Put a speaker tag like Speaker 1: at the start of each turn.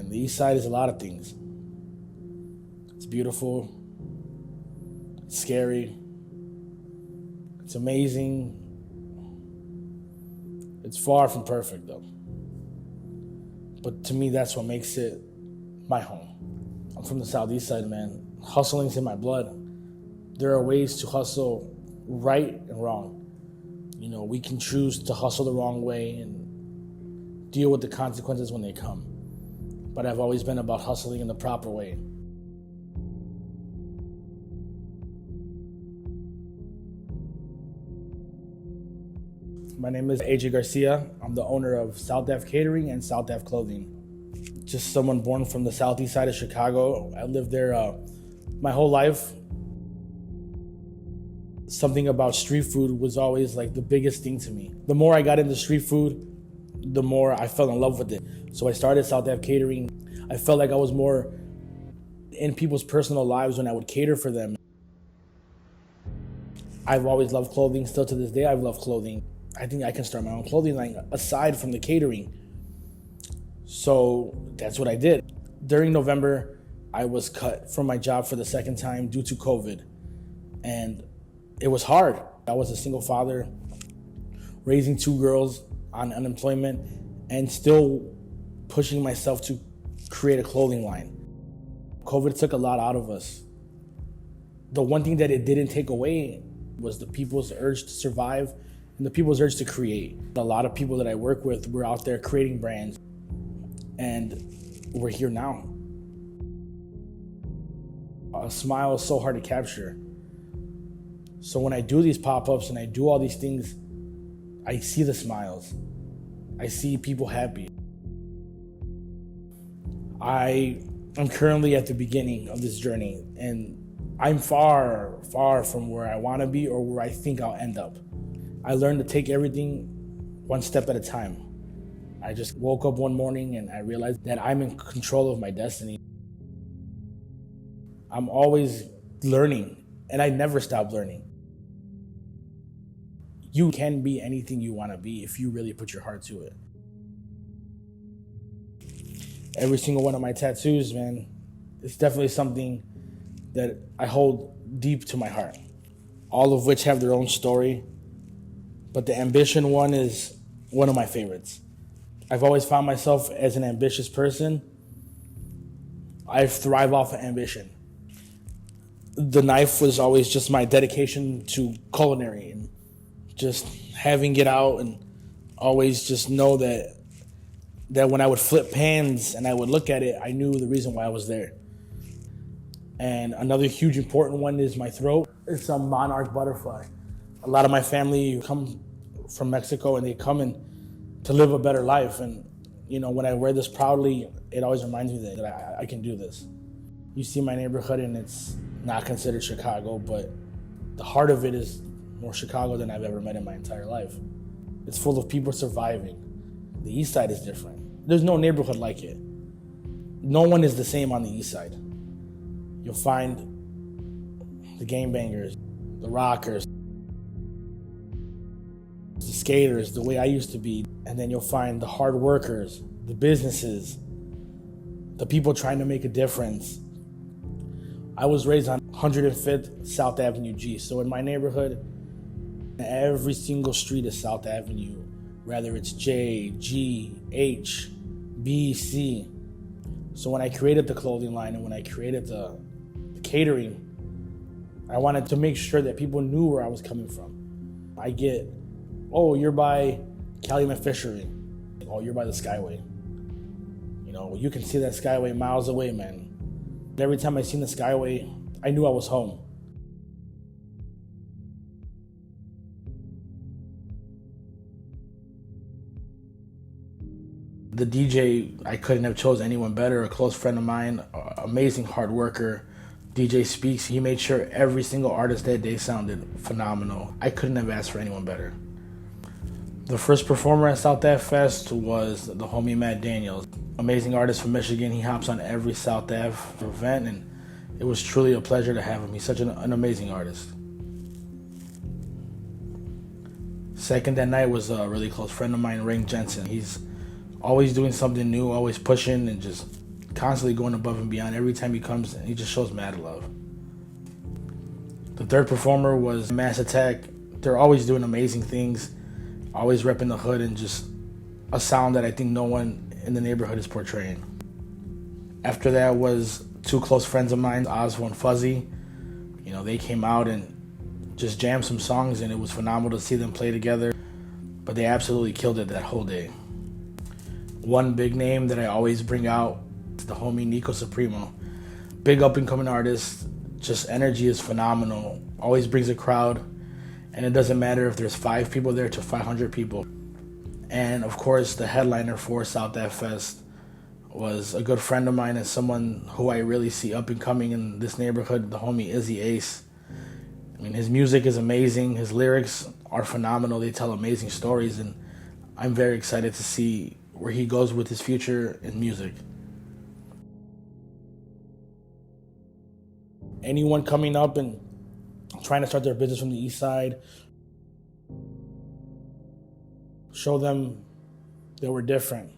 Speaker 1: man. The East Side is a lot of things. It's beautiful. It's scary. It's amazing. It's far from perfect, though. But to me, that's what makes it my home. I'm from the Southeast Side, man. Hustling's in my blood. There are ways to hustle right and wrong. You know, we can choose to hustle the wrong way and deal with the consequences when they come. But I've always been about hustling in the proper way. My name is AJ Garcia. I'm the owner of South Ave Catering and South Ave Clothing. Just someone born from the southeast side of Chicago. I lived there my whole life. Something about street food was always like the biggest thing to me. The more I got into street food, the more I fell in love with it. So I started South Ave Catering. I felt like I was more in people's personal lives when I would cater for them. I've always loved clothing. Still to this day, I love clothing. I think I can start my own clothing line aside from the catering. So that's what I did. During November, I was cut from my job for the second time due to COVID. And it was hard. I was a single father, raising 2 girls on unemployment, and still pushing myself to create a clothing line. COVID took a lot out of us. The one thing that it didn't take away was the people's urge to survive and the people's urge to create. A lot of people that I work with were out there creating brands, and we're here now. A smile is so hard to capture. So when I do these pop-ups and I do all these things, I see the smiles. I see people happy. I am currently at the beginning of this journey, and I'm far, far from where I want to be or where I think I'll end up. I learned to take everything one step at a time. I just woke up one morning and I realized that I'm in control of my destiny. I'm always learning, and I never stop learning. You can be anything you want to be if you really put your heart to it. Every single one of my tattoos, man, it's definitely something that I hold deep to my heart. All of which have their own story, but the ambition one is one of my favorites. I've always found myself as an ambitious person. I thrive off of ambition. The knife was always just my dedication to culinary and just having it out, and always just know that when I would flip pans and I would look at it, I knew the reason why I was there. And another huge important one is my throat. It's a monarch butterfly. A lot of my family come from Mexico and they come in to live a better life. And you know, when I wear this proudly, it always reminds me that I can do this. You see my neighborhood and it's not considered Chicago, but the heart of it is more Chicago than I've ever met in my entire life. It's full of people surviving. The East Side is different. There's no neighborhood like it. No one is the same on the East Side. You'll find the gangbangers, the rockers, the skaters, the way I used to be. And then you'll find the hard workers, the businesses, the people trying to make a difference. I was raised on 105th South Avenue G. So in my neighborhood, every single street is South Avenue, whether it's J, G, H, B, C. So when I created the clothing line and when I created the catering, I wanted to make sure that people knew where I was coming from. I get, oh, you're by Calumet Fishery. Oh, you're by the Skyway. You know, you can see that Skyway miles away, man. Every time I seen the Skyway, I knew I was home. The DJ, I couldn't have chose anyone better. A close friend of mine, amazing hard worker. DJ Speaks, he made sure every single artist that day sounded phenomenal. I couldn't have asked for anyone better. The first performer at South Ave Fest was the homie Matt Daniels. Amazing artist from Michigan. He hops on every South Ave event, and it was truly a pleasure to have him. He's such an amazing artist. Second that night was a really close friend of mine, Ring Jensen. He's always doing something new, always pushing and just constantly going above and beyond. Every time he comes, he just shows mad love. The third performer was Mass Attack. They're always doing amazing things, always repping the hood, and just a sound that I think no one in the neighborhood is portraying. After that was two close friends of mine, Osvil and Fuzzy. You know, they came out and just jammed some songs, and it was phenomenal to see them play together. But they absolutely killed it that whole day. One big name that I always bring out is the homie Nico Supremo. Big up-and-coming artist, just energy is phenomenal. Always brings a crowd, and it doesn't matter if there's 5 people there to 500 people. And of course, the headliner for South Ave Fest was a good friend of mine and someone who I really see up and coming in this neighborhood, the homie Izzy Ace. I mean, his music is amazing. His lyrics are phenomenal. They tell amazing stories, and I'm very excited to see where he goes with his future in music. Anyone coming up and trying to start their business from the east side, show them that we're different.